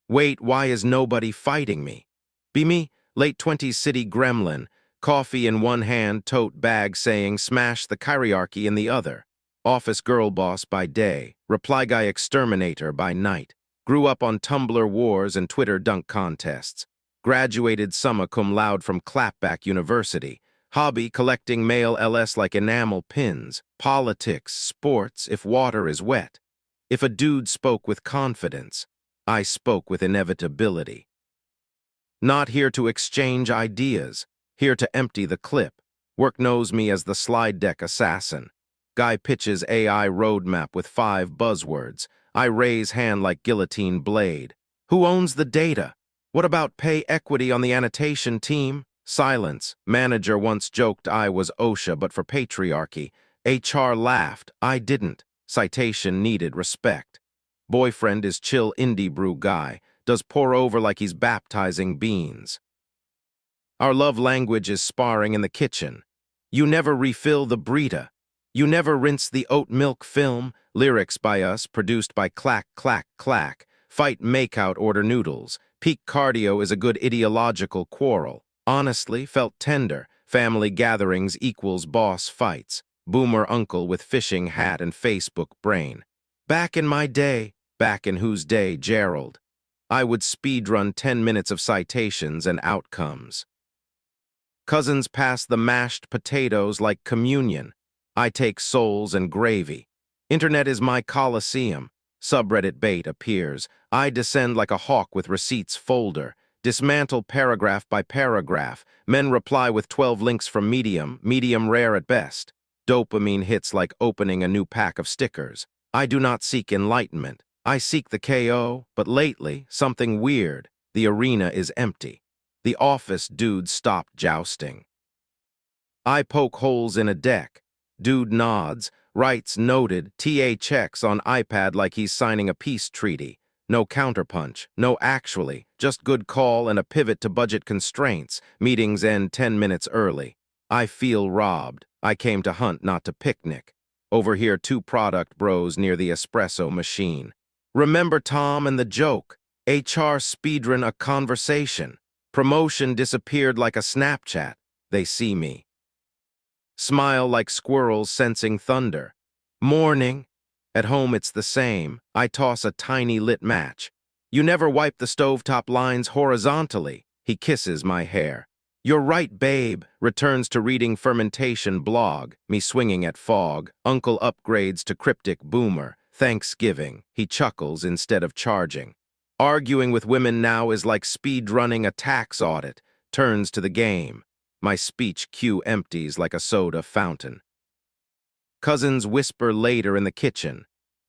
Wait, why is nobody fighting me? Be me, late 20s city gremlin, coffee in one hand, tote bag saying smash the hierarchy in the other. Office girl boss by day, reply guy exterminator by night. Grew up on Tumblr wars and Twitter dunk contests. Graduated summa cum laude from Clapback University. Hobby collecting male LS like enamel pins. Politics, sports, if water is wet. If a dude spoke with confidence, I spoke with inevitability. Not here to exchange ideas, here to empty the clip. Work knows me as the slide deck assassin. Guy pitches AI roadmap with 5 buzzwords. I raise hand like guillotine blade. Who owns the data? What about pay equity on the annotation team? Silence. Manager once joked I was OSHA but for patriarchy. HR laughed. I didn't. Citation needed respect. Boyfriend is chill indie brew guy. Does pour over like he's baptizing beans. Our love language is sparring in the kitchen. You never refill the Brita. You never rinse the oat milk film. Lyrics by us, produced by Clack, Clack, Clack. Fight makeout order noodles. Peak cardio is a good ideological quarrel. Honestly, felt tender. Family gatherings equals boss fights. Boomer uncle with fishing hat and Facebook brain. Back in my day, back in whose day, Gerald. I would speedrun 10 minutes of citations and outcomes. Cousins pass the mashed potatoes like communion. I take souls and gravy. Internet is my coliseum. Subreddit bait appears. I descend like a hawk with receipts folder. Dismantle paragraph by paragraph. Men reply with 12 links from Medium, medium rare at best. Dopamine hits like opening a new pack of stickers. I do not seek enlightenment. I seek the KO, but lately, something weird. The arena is empty. The office dudes stopped jousting. I poke holes in a deck. Dude nods, writes noted, TA checks on iPad like he's signing a peace treaty. No counterpunch, no actually, just good call and a pivot to budget constraints. Meetings end 10 minutes early. I feel robbed. I came to hunt, not to picnic. Over here, 2 product bros near the espresso machine. Remember Tom and the joke? HR speedrun a conversation. Promotion disappeared like a Snapchat. They see me. Smile like squirrels sensing thunder. Morning. At home it's the same. I toss a tiny lit match. You never wipe the stovetop lines horizontally. He kisses my hair. You're right, babe. Returns to reading fermentation blog. Me swinging at fog. Uncle upgrades to cryptic boomer. Thanksgiving. He chuckles instead of charging. Arguing with women now is like speed-running a tax audit. Turns to the game. My speech queue empties like a soda fountain. Cousins whisper later in the kitchen.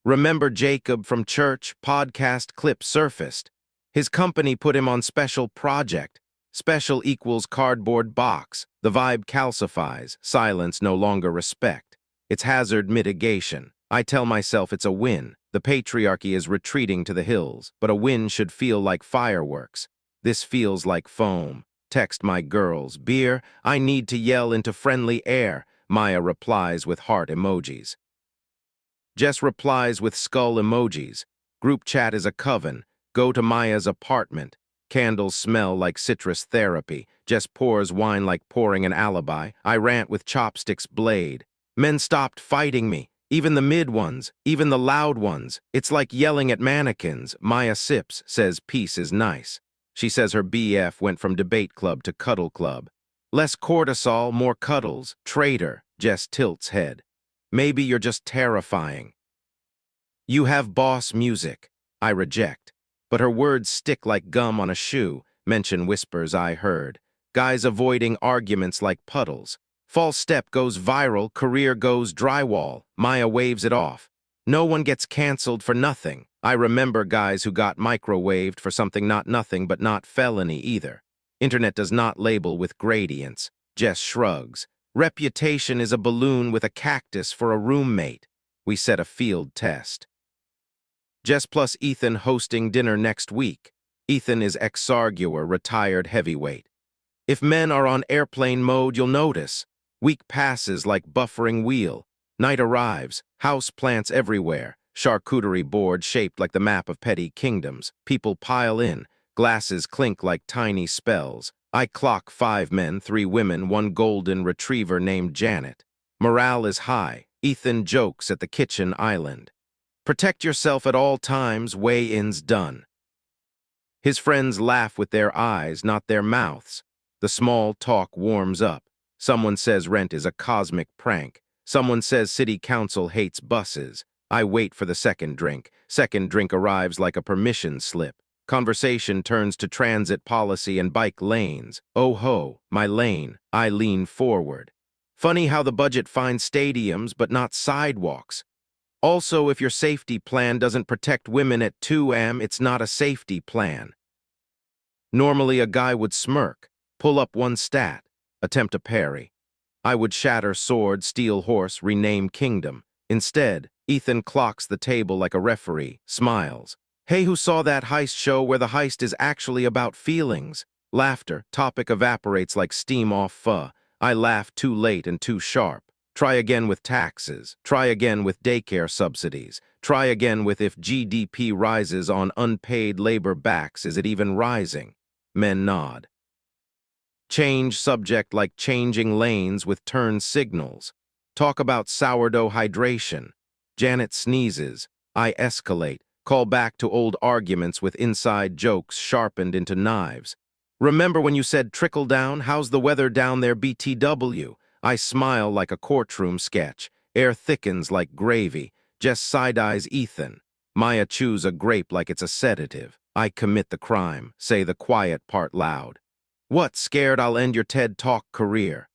Remember Jacob from church? Podcast clip surfaced. His company put him on special project. Special equals cardboard box. The vibe calcifies. Silence no longer respect. It's hazard mitigation. I tell myself it's a win. The patriarchy is retreating to the hills, but a win should feel like fireworks. This feels like foam. Text my girls. Beer, I need to yell into friendly air. Maya replies with heart emojis. Jess replies with skull emojis. Group chat is a coven. Go to Maya's apartment. Candles smell like citrus therapy. Jess pours wine like pouring an alibi. I rant with chopsticks blade. Men stopped fighting me. Even the mid ones, even the loud ones. It's like yelling at mannequins. Maya sips, says peace is nice. She says her BF went from debate club to cuddle club. Less cortisol, more cuddles. Traitor, Jess tilts head. Maybe you're just terrifying. You have boss music. I reject. But her words stick like gum on a shoe. Mention whispers I heard. Guys avoiding arguments like puddles. False step goes viral, career goes drywall. Maya waves it off. No one gets canceled for nothing. I remember guys who got microwaved for something not nothing but not felony either. Internet does not label with gradients. Jess shrugs. Reputation is a balloon with a cactus for a roommate. We set a field test. Jess plus Ethan hosting dinner next week. Ethan is ex-arguer, retired heavyweight. If men are on airplane mode, you'll notice. Week passes like buffering wheel. Night arrives, house plants everywhere. charcuterie board shaped like the map of petty kingdoms. People pile in, glasses clink like tiny spells. I clock 5 men, 3 women, 1 golden retriever named Janet. Morale is high. Ethan jokes at the kitchen island. Protect yourself at all times, weigh-ins done. His friends laugh with their eyes, not their mouths. The small talk warms up. Someone says rent is a cosmic prank. Someone says city council hates buses. I wait for the second drink. Second drink arrives like a permission slip. Conversation turns to transit policy and bike lanes. Oh ho, my lane. I lean forward. Funny how the budget finds stadiums but not sidewalks. Also, if your safety plan doesn't protect women at 2 a.m., it's not a safety plan. Normally, a guy would smirk, pull up one stat, attempt a parry. I would shatter sword, steal horse, rename kingdom. Instead, Ethan clocks the table like a referee, smiles. Hey, who saw that heist show where the heist is actually about feelings? Laughter, topic evaporates like steam off pho. I laugh too late and too sharp. Try again with taxes. Try again with daycare subsidies. Try again with if GDP rises on unpaid labor backs, is it even rising? Men nod. Change subject like changing lanes with turn signals. Talk about sourdough hydration. Janet sneezes. I escalate. Call back to old arguments with inside jokes sharpened into knives. Remember when you said trickle down? How's the weather down there, BTW? I smile like a courtroom sketch. Air thickens like gravy. Jess side-eyes Ethan. Maya chews a grape like it's a sedative. I commit the crime. Say the quiet part loud. What, scared I'll end your TED Talk career?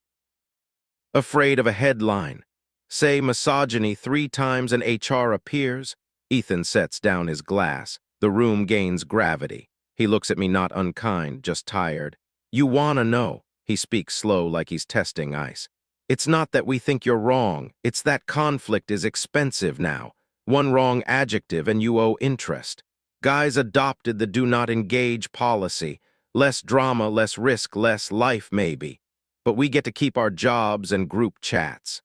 Afraid of a headline. Say misogyny 3 times and HR appears. Ethan sets down his glass. The room gains gravity. He looks at me not unkind, just tired. You wanna know. He speaks slow like he's testing ice. It's not that we think you're wrong. It's that conflict is expensive now. One wrong adjective and you owe interest. Guys adopted the do not engage policy. Less drama, less risk, less life maybe. But we get to keep our jobs and group chats.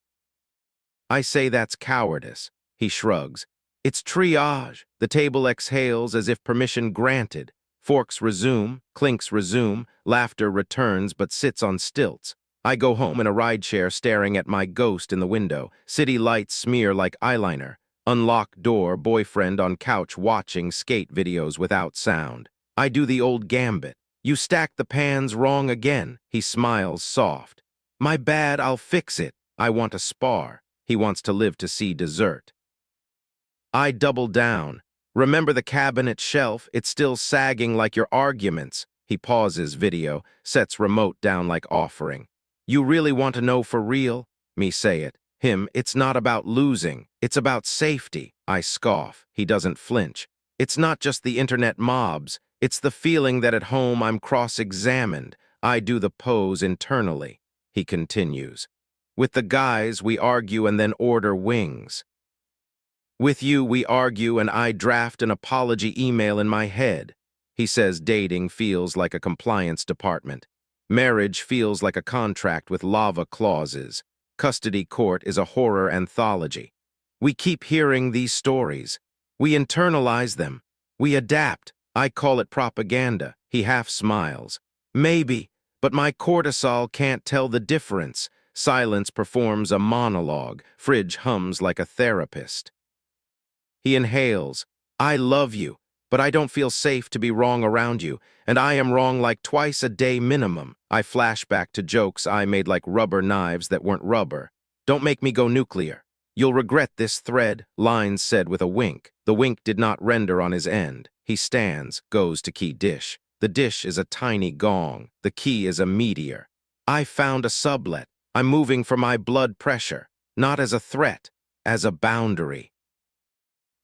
I say that's cowardice. He shrugs. It's triage. The table exhales as if permission granted. Forks resume, clinks resume, laughter returns but sits on stilts. I go home in a rideshare staring at my ghost in the window. City lights smear like eyeliner. Unlocked door, boyfriend on couch watching skate videos without sound. I do the old gambit. You stack the pans wrong again. He smiles soft. My bad, I'll fix it. I want to spar. He wants to live to see dessert. I double down. Remember the cabinet shelf? It's still sagging like your arguments. He pauses video, sets remote down like offering. You really want to know for real? Me say it. Him, it's not about losing. It's about safety. I scoff. He doesn't flinch. It's not just the internet mobs. It's the feeling that at home I'm cross-examined. I do the pose internally. He continues. With the guys, we argue and then order wings. With you, we argue and I draft an apology email in my head. He says dating feels like a compliance department. Marriage feels like a contract with lava clauses. Custody court is a horror anthology. We keep hearing these stories. We internalize them. We adapt. I call it propaganda. He half smiles. Maybe, but my cortisol can't tell the difference. Silence performs a monologue. Fridge hums like a therapist. He inhales. I love you, but I don't feel safe to be wrong around you, and I am wrong like twice a day minimum. I flash back to jokes I made like rubber knives that weren't rubber. Don't make me go nuclear. You'll regret this thread, Lines said with a wink. The wink did not render on his end. He stands, goes to key dish. The dish is a tiny gong. The key is a meteor. I found a sublet. I'm moving for my blood pressure, not as a threat, as a boundary.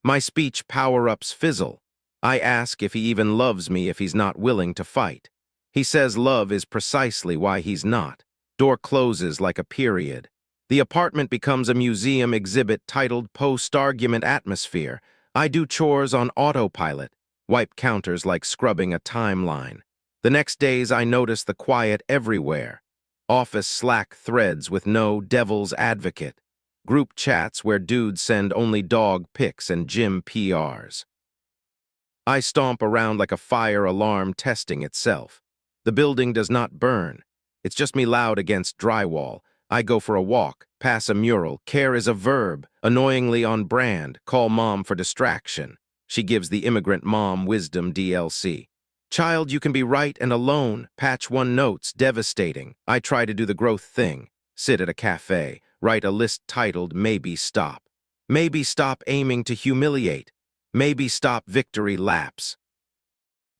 My speech power-ups fizzle. I ask if he even loves me if he's not willing to fight. He says love is precisely why he's not. Door closes like a period. The apartment becomes a museum exhibit titled Post-Argument Atmosphere. I do chores on autopilot, wipe counters like scrubbing a timeline. The next days I notice the quiet everywhere. Office Slack threads with no devil's advocate. Group chats where dudes send only dog pics and gym PRs. I stomp around like a fire alarm testing itself. The building does not burn. It's just me loud against drywall. I go for a walk, pass a mural. Care is a verb, annoyingly on brand. Call mom for distraction. She gives the immigrant mom wisdom DLC. Child, you can be right and alone. Patch one notes, devastating. I try to do the growth thing. Sit at a cafe, write a list titled Maybe Stop. Maybe stop aiming to humiliate. Maybe stop victory laps.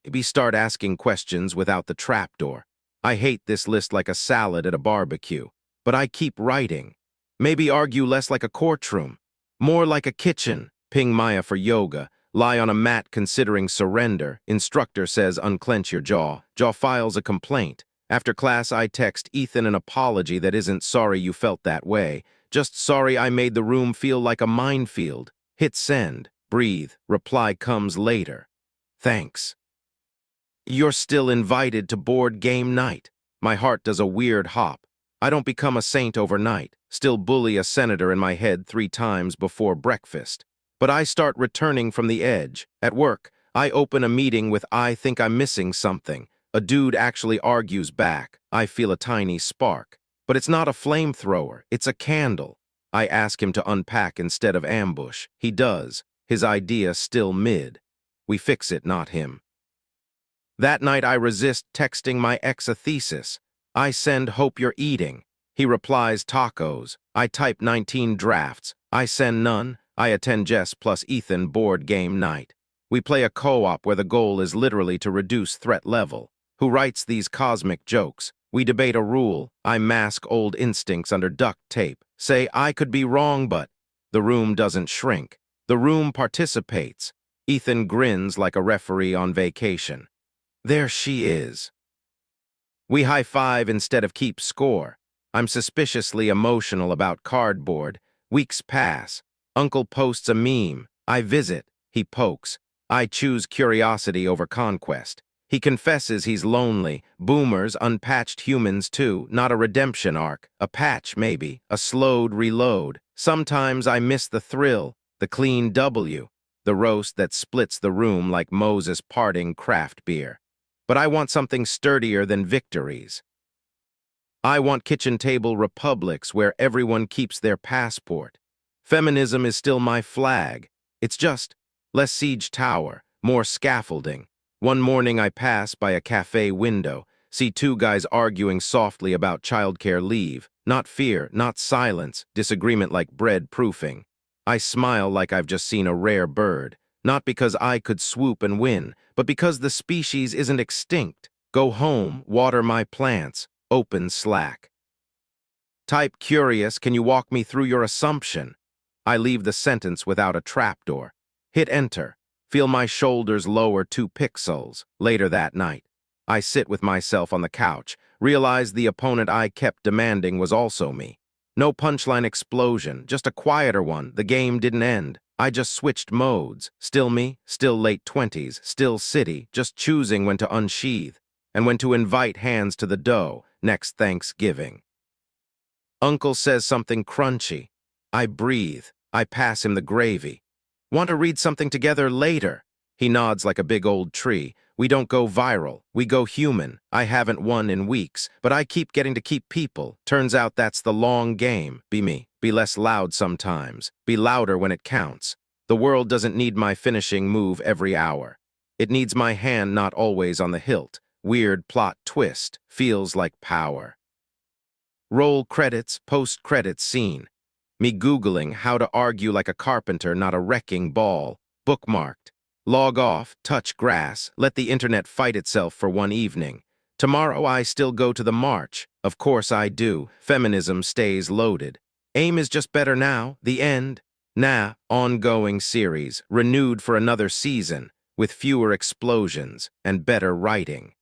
Maybe start asking questions without the trapdoor. I hate this list like a salad at a barbecue, but I keep writing. Maybe argue less like a courtroom, more like a kitchen. Ping Maya for yoga. Lie on a mat considering surrender. Instructor says unclench your jaw. Jaw files a complaint. After class, I text Ethan an apology that isn't sorry you felt that way. Just sorry I made the room feel like a minefield. Hit send. Breathe. Reply comes later. Thanks. You're still invited to board game night. My heart does a weird hop. I don't become a saint overnight. Still bully a senator in my head 3 times before breakfast. But I start returning from the edge. At work, I open a meeting with I think I'm missing something. A dude actually argues back. I feel a tiny spark. But it's not a flamethrower, it's a candle. I ask him to unpack instead of ambush. He does. His idea still mid. We fix it, not him. That night I resist texting my ex a thesis. I send hope you're eating. He replies tacos. I type 19 drafts. I send none. I attend Jess plus Ethan board game night. We play a co-op where the goal is literally to reduce threat level. Who writes these cosmic jokes? We debate a rule. I mask old instincts under duct tape. Say I could be wrong, but the room doesn't shrink. The room participates. Ethan grins like a referee on vacation. There she is. We high-five instead of keep score. I'm suspiciously emotional about cardboard. Weeks pass. Uncle posts a meme. I visit. He pokes. I choose curiosity over conquest. He confesses he's lonely. Boomers, unpatched humans too. Not a redemption arc. A patch, maybe. A slowed reload. Sometimes I miss the thrill. The clean W. The roast that splits the room like Moses parting craft beer. But I want something sturdier than victories. I want kitchen table republics where everyone keeps their passport. Feminism is still my flag. It's just less siege tower, more scaffolding. One morning I pass by a cafe window, see 2 guys arguing softly about childcare leave. Not fear, not silence, disagreement like bread proofing. I smile like I've just seen a rare bird. Not because I could swoop and win, but because the species isn't extinct. Go home, water my plants, open Slack. Type curious, can you walk me through your assumption? I leave the sentence without a trapdoor. Hit enter. Feel my shoulders lower 2 pixels. Later that night, I sit with myself on the couch, realize the opponent I kept demanding was also me. No punchline explosion, just a quieter one. The game didn't end. I just switched modes. Still me, still late 20s, still city, just choosing when to unsheath and when to invite hands to the dough next Thanksgiving. Uncle says something crunchy. I breathe. I pass him the gravy. Want to read something together later? He nods like a big old tree. We don't go viral. We go human. I haven't won in weeks, but I keep getting to keep people. Turns out that's the long game. Be me. Be less loud sometimes. Be louder when it counts. The world doesn't need my finishing move every hour. It needs my hand not always on the hilt. Weird plot twist. Feels like power. Roll credits, post-credits scene. Me Googling how to argue like a carpenter, not a wrecking ball. Bookmarked. Log off, touch grass, let the internet fight itself for one evening. Tomorrow I still go to the march. Of course I do. Feminism stays loaded. Aim is just better now. The end. Nah, ongoing series, renewed for another season, with fewer explosions and better writing.